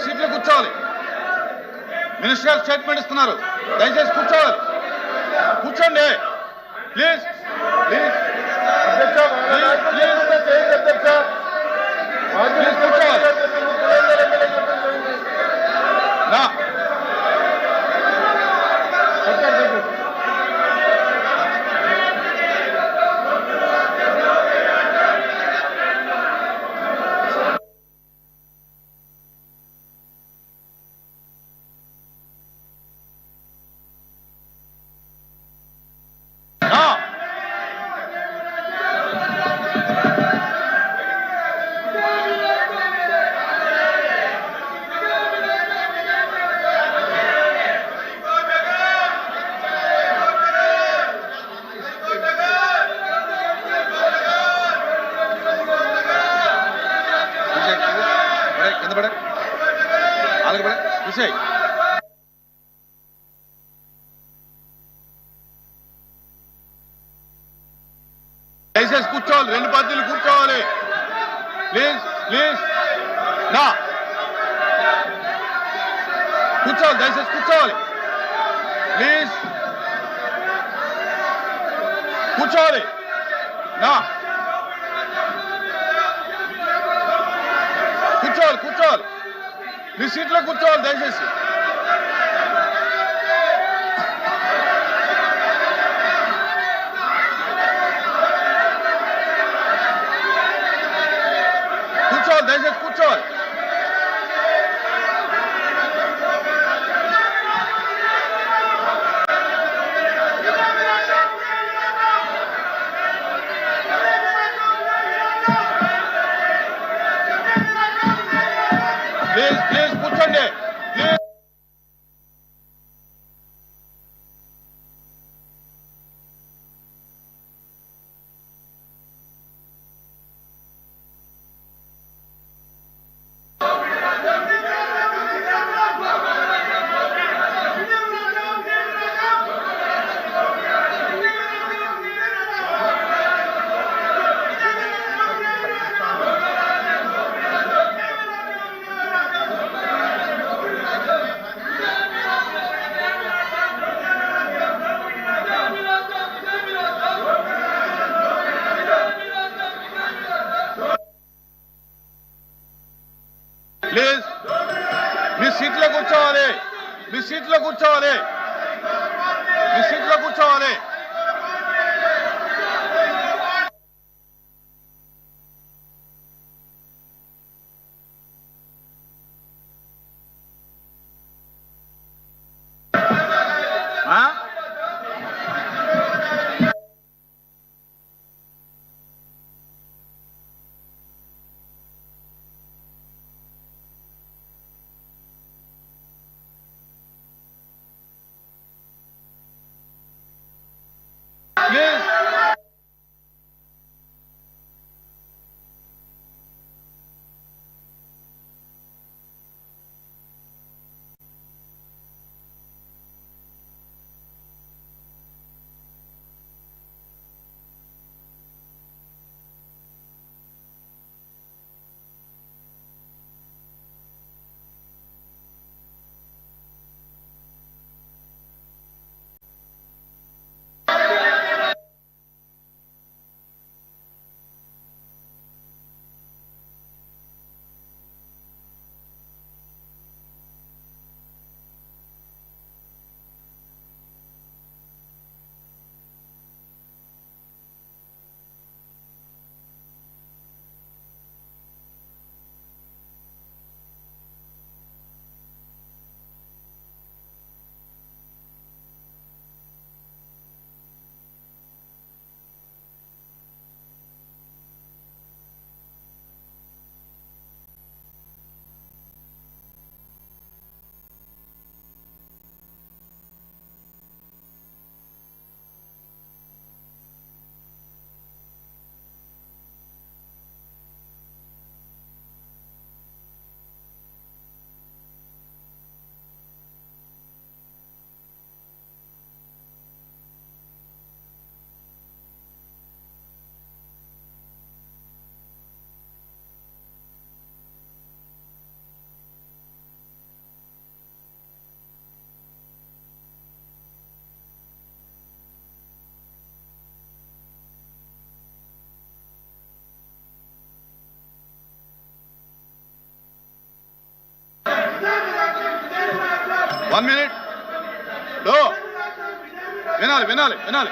సీట్లో కూర్చోవాలి. మినిస్టర్ గారు స్టేట్మెంట్ ఇస్తున్నారు. దయచేసి కూర్చోవాలి. కూర్చోండి ప్లీజ్ ప్లీజ్ కూర్చోవాలి. కింద పడే అలాగే పడే విషయ్ దయచేసి కూర్చోవాలి. రెండు పార్టీలు కూర్చోవాలి. ప్లీజ్ ప్లీజ్ నా కూర్చోవాలి. దయచేసి కూర్చోవాలి. ప్లీజ్ కూర్చోవాలి. నా కూర్చోవాలి. కూర్చోవాలి. మీ సీట్లో కూర్చోవాలి. దయచేసి కూర్చోవాలి. దయచేసి కూర్చోవాలి. ప్లీజ్ ప్లీజ్ కూర్చోండి. ప్లీజ్ ప్లీజ్ మీ సీట్లో కూర్చోవాలి. మీ సీట్లో కూర్చోవాలి. మీ సీట్లో కూర్చోవాలి. 1 minute. వినాలి వినాలి వినాలి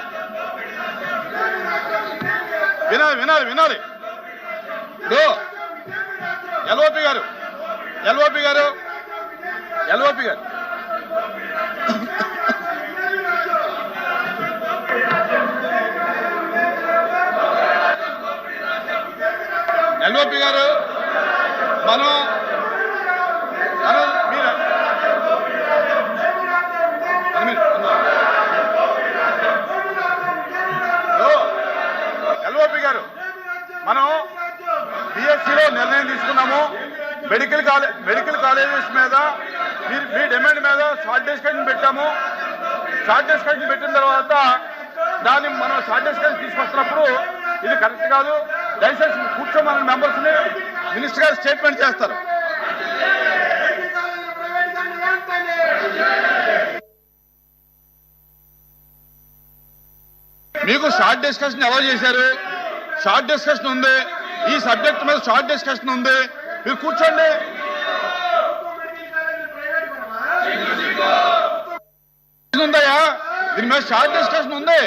వినాలి వినాలి వినాలి. ఎల్ఓపి గారు ఎల్ఓపి గారు ఎల్ఓపి గారు ఎల్ఓపి గారు మనం ఎల్ఓపి గారు మనం బిఎస్సిలో నిర్ణయం తీసుకున్నాము. మెడికల్ కాలేజెస్ మీద మీ డిమాండ్ మీద షార్ట్ డిస్కషన్ పెట్టాము. షార్ట్ డిస్కషన్ పెట్టిన తర్వాత దాన్ని మనం షార్ట్ డిస్కషన్ తీసుకొస్తున్నప్పుడు ఇది కరెక్ట్ కాదు, దయచేసి కూర్చోమన్న మెంబర్స్ని మినిస్టర్ గారు స్టేట్మెంట్ చేస్తారు. మీకు షార్ట్ డిస్కషన్ ఎలా చేశారు? షార్ట్ డిస్కషన్ ఉంది, ఈ సబ్జెక్ట్ మీద షార్ట్ డిస్కషన్ ఉంది, మీరు కూర్చోండి. ఉందయ్యా, దీని మీద షార్ట్ డిస్కషన్ ఉంది.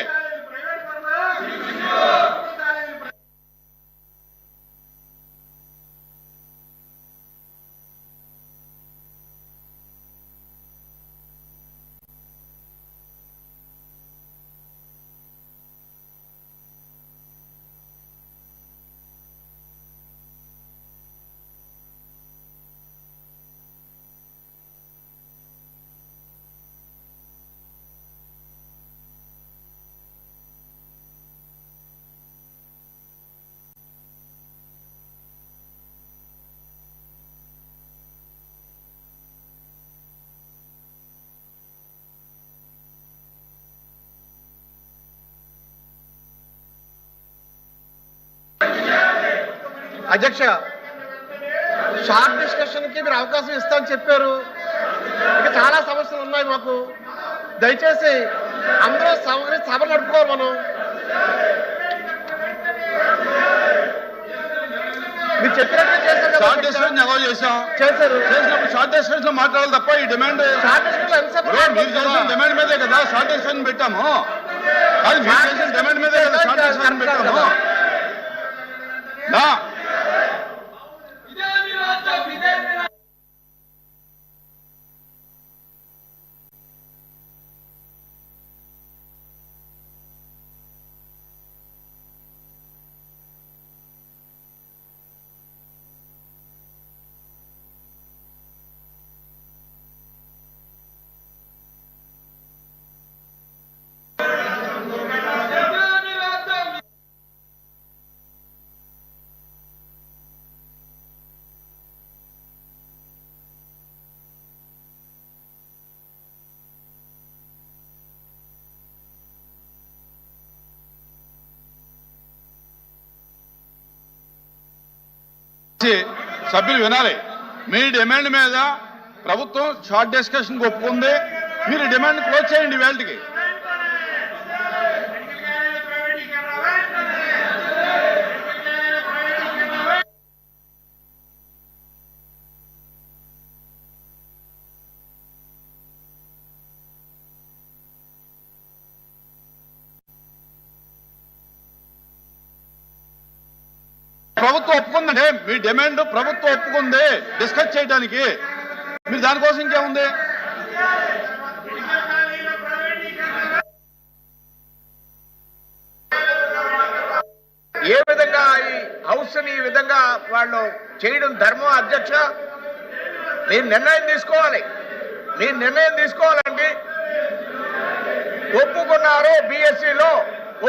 అధ్యక్ష, షార్ట్ డిస్కషన్ కి మీరు అవకాశం ఇస్తామని చెప్పారు. ఇంకా చాలా సమస్యలు ఉన్నాయి మాకు. దయచేసి అందరూ సభ నడుపుకోవాలి. మనం మీరు చెప్పినట్టు చేశారు. షార్ట్ డిస్కషన్ ఎలా చేసినప్పుడు షార్ట్ డిస్కషన్ లో మాట్లాడాలి తప్ప ఈ డిమాండ్ మీరు చేసిన డిమాండ్ మీదే కదా షార్ట్ డిస్కషన్ పెట్టాము. అది మీరు చేసిన డిమాండ్ మీదే కదా షార్ట్ డిస్కషన్ పెట్టాము. సభ్యులు వినాలి. మీ డిమాండ్ మీద ప్రభుత్వం షార్ట్ డిస్కషన్ ఒప్పుకుంది. మీరు డిమాండ్ క్లోజ్ చేయండి వేళకి. ప్రభుత్వం ఒప్పుకుందంటే మీ డిమాండ్ ప్రభుత్వం ఒప్పుకుంది డిస్కస్ చేయడానికి. మీరు దానికోసం ఇంకేముంది? ఏ విధంగా ఈ హౌస్ ని ఈ విధంగా వాళ్ళు చేయడం ధర్మం? అధ్యక్ష, మీరు నిర్ణయం తీసుకోవాలి. మీరు నిర్ణయం తీసుకోవాలండి. ఒప్పుకున్నారు బిఎస్సిలో,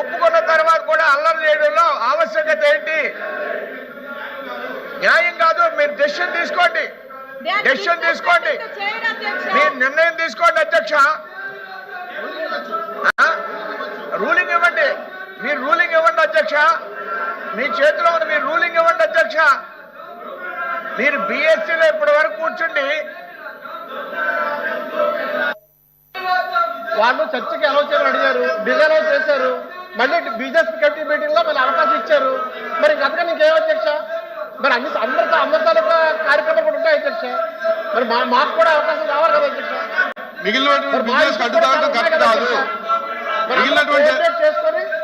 ఒప్పుకున్న తర్వాత కూడా అల్లరి చేయడంలో ఆవశ్యకత ఏంటి? న్యాయం కాదు. మీరు డెసిషన్ తీసుకోండి. డెసిషన్ తీసుకోండి. మీరు నిర్ణయం తీసుకోండి అధ్యక్ష. రూలింగ్ ఇవ్వండి. మీరు రూలింగ్ ఇవ్వండి అధ్యక్ష. మీ చేతిలో ఉంది, మీరు రూలింగ్ ఇవ్వండి అధ్యక్ష. మీరు బిఎస్సిలో ఇప్పటి వరకు కూర్చుండి వాళ్ళు చర్చకి అలౌ చేయమని అడిగారు, డిజైన్ చేశారు. మళ్ళీ బీజేపీ కమిటీ మీటింగ్ లో మళ్ళీ అవకాశం ఇచ్చారు. మరి అంతగా నీకేం అధ్యక్ష? మరి అందరితో కార్యక్రమాలు కూడా ఉంటాయి అధ్యక్ష. మరి మాకు కూడా అవకాశం రావాలి కదా అధ్యక్ష. మిగిలినటువంటి బిజినెస్ కట్టు తాగడం కరెక్ట్ కాదు. మిగిలినటువంటి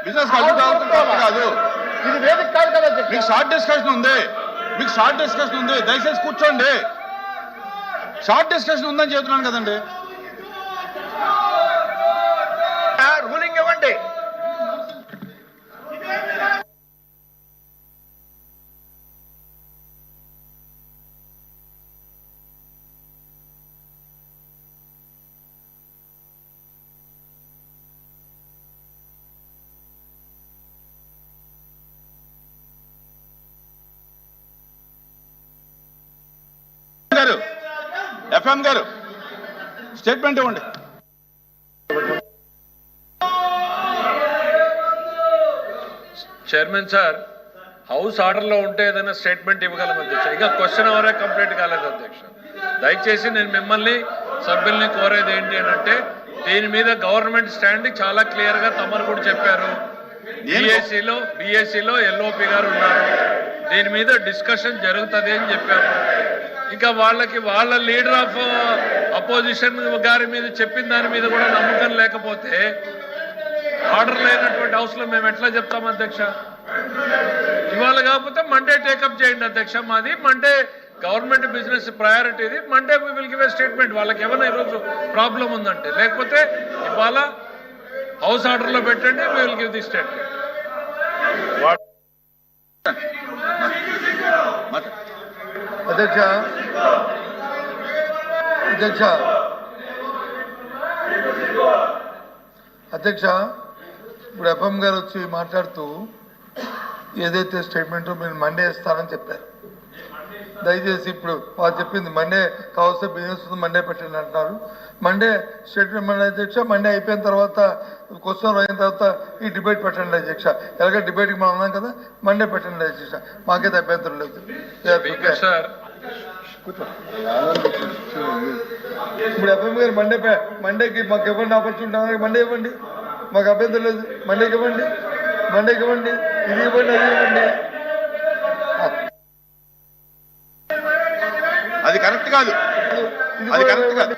బిజినెస్ కట్టు తాగడం కరెక్ట్ కాదు. ఇది వేదిక కాదు కదా. మీకు షార్ట్ డిస్కషన్ ఉంది, మీకు షార్ట్ డిస్కషన్ ఉంది, దయచేసి కూర్చోండి. షార్ట్ డిస్కషన్ ఉందని చెబుతున్నాను కదండి. రూలింగ్ ఇవ్వండి. ఎఫ్ఎం గారు స్టేట్మెంట్ ఇవ్వండి. చైర్మన్ సార్, హౌస్ ఆర్డర్లో ఉంటే ఏదైనా స్టేట్మెంట్ ఇవ్వగలం అధ్యక్ష. ఇంకా క్వశ్చన్ అవరే కంప్లీట్ కాలేదు అధ్యక్ష. దయచేసి నేను మిమ్మల్ని సభ్యుల్ని కోరేది ఏంటి అని అంటే, దీని మీద గవర్నమెంట్ స్టాండ్ చాలా క్లియర్గా తమరు కూడా చెప్పారు. బీఎస్సీలో ఎల్ఓపి గారు ఉన్నారు, దీని మీద డిస్కషన్ జరుగుతుంది అని చెప్పారు. ఇంకా వాళ్ళ లీడర్ ఆఫ్ అపోజిషన్ గారి మీద చెప్పిన దాని మీద కూడా నమ్మకం లేకపోతే ఆర్డర్ లేనటువంటి హౌస్లో మేము ఎట్లా చెప్తాం అధ్యక్ష? ఇవాళ కాకపోతే మండే టేకప్ చేయండి అధ్యక్ష. మాది మండే గవర్నమెంట్ బిజినెస్ ప్రయారిటీది. Monday we will give a statement. వాళ్ళకి ఏమైనా ఈరోజు ప్రాబ్లం ఉందంటే, లేకపోతే ఇవాళ హౌస్ ఆర్డర్లో పెట్టండి, we will give the statement. అధ్యక్ష అధ్యక్ష అధ్యక్ష ఇప్పుడు ఎఫ్ఎం గారు వచ్చి మాట్లాడుతూ ఏదైతే స్టేట్మెంట్ మీరు మండే ఇస్తారని చెప్పారు. దయచేసి ఇప్పుడు వాళ్ళు చెప్పింది మండే కావాల్సిన బిజినెస్ మండే పెట్టండి అంటున్నారు. మండే స్టేట్మెంట్ మండే అధ్యక్ష. మండే అయిపోయిన తర్వాత క్వశ్చన్ అయిన తర్వాత ఈ డిబేట్ పెట్టండి అధ్యక్ష. ఎలాగ డిబేట్కి మనం ఉన్నాం కదా, మండే పెట్టండి అధ్యక్ష. మాకైతే అభ్యంతరం లేదు. ఇప్పుడు ఎఫ్ఎం గారు మండేకి మాకు ఇవ్వండి, ఆపర్చునిటీ మండే ఇవ్వండి, మాకు అభ్యంతరం లేదు. మండేకి ఇవ్వండి, మండేకి ఇవ్వండి, ఇది ఇవ్వండి, అది ఇవ్వండి. అది కరెక్ట్ కాదు, అది కరెక్ట్ కాదు.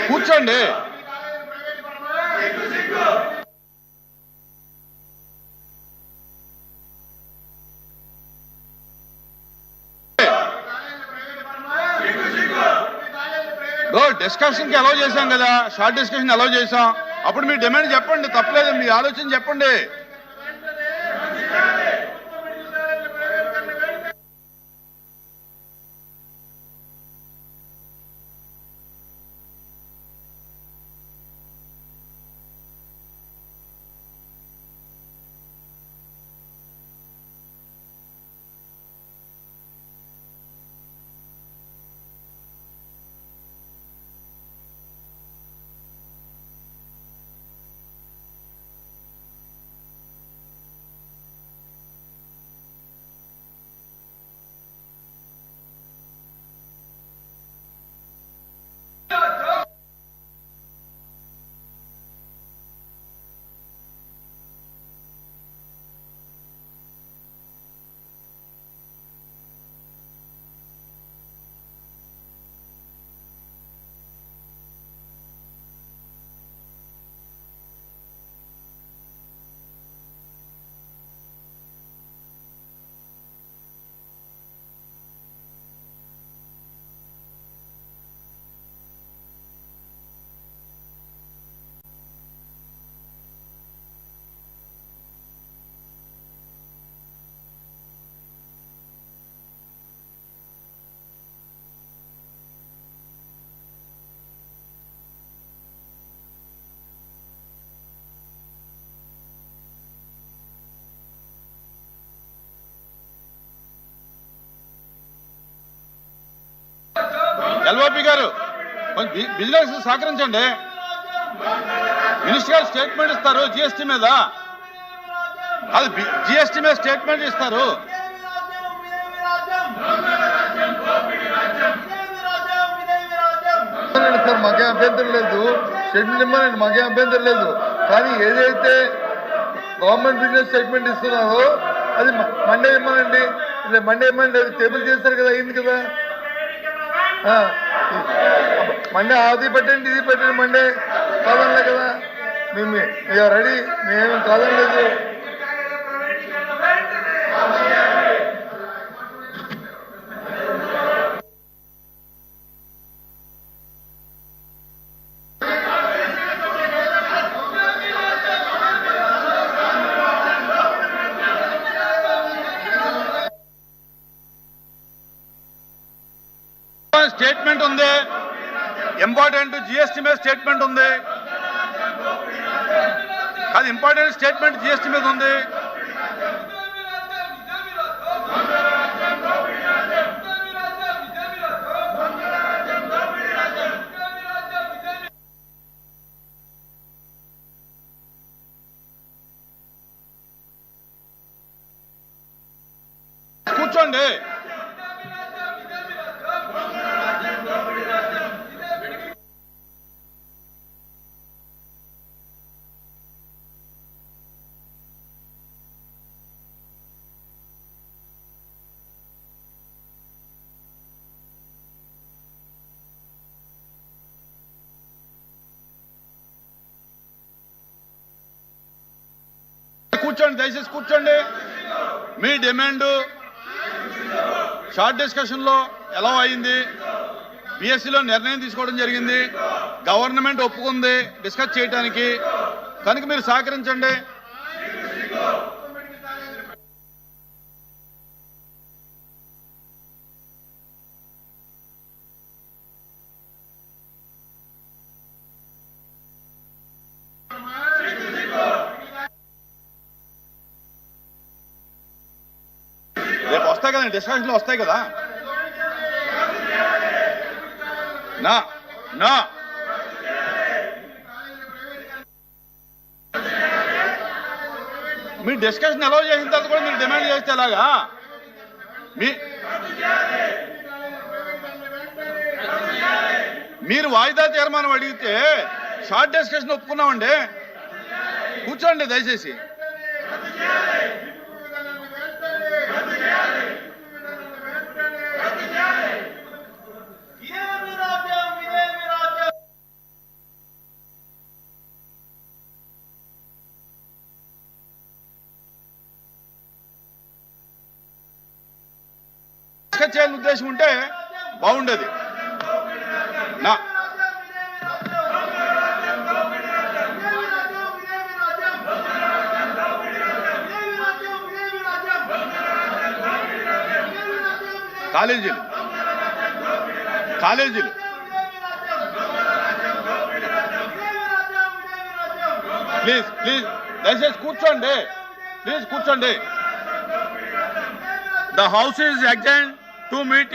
కూర్చోండి. డిస్కషన్కి అలౌ చేశాం కదా, షార్ట్ డిస్కషన్ అలౌ చేశాం. అప్పుడు మీ డిమాండ్ చెప్పండి, తప్పలేదు. మీ ఆలోచన చెప్పండి. ఎల్ఓపి గారు బిజినెస్ సహకరించండి. మినిస్టర్ గారు స్టేట్మెంట్ ఇస్తారు జిఎస్టీ మీద, అది జిఎస్టీ మీద స్టేట్మెంట్ ఇస్తారు. సార్ మాకే అభ్యంతరం లేదు, స్టేట్మెంట్ ఇవ్వనండి, మాకే అభ్యంతరం లేదు. కానీ ఏదైతే గవర్నమెంట్ బిజినెస్ స్టేట్మెంట్ ఇస్తున్నారో అది మండే ఇవ్వనండి. మండే ఇవ్వమండి, టేబుల్ చేస్తారు కదా, అయింది కదా. మండే అది పెట్టండి ఇది పెట్టండి, మండే కాదనలే కదా. మేము రెడీ, మేమేం కాదనలేదు. స్టేట్మెంట్ ఉంది, ఇంపార్టెంట్ జిఎస్టీ మీద స్టేట్మెంట్ ఉంది. అది ఇంపార్టెంట్ స్టేట్మెంట్ జిఎస్టీ మీద ఉంది. కూర్చోండి. కూర్చోండి, దయచేసి కూర్చోండి. మీ డిమాండ్ షార్ట్ డిస్కషన్లో ఎలా అయింది, బిఎస్సిలో నిర్ణయం తీసుకోవడం జరిగింది, గవర్నమెంట్ ఒప్పుకుంది డిస్కస్ చేయడానికి, కనుక మీరు సహకరించండి. రేపు వస్తాయి కదండి, డిస్కషన్లో వస్తాయి కదా. నా నా మీ డిస్కషన్ ఎలా చేసిన తర్వాత కూడా మీరు డిమాండ్ చేస్తే ఎలాగా? మీరు వాయిదా తీర్మానం అడిగితే షార్ట్ డిస్కషన్ ఒప్పుకున్నామండి. కూర్చోండి దయచేసి. చేయాలని ఉద్దేశం ఉంటే బాగుండేది. నా కాలేజీలు ప్లీజ్ దయచేసి కూర్చోండి, ప్లీజ్ కూర్చోండి. The House is adjourned to meet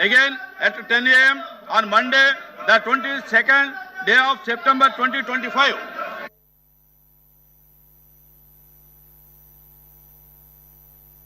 again at 10 a.m. on Monday, the 22nd day of September 2025.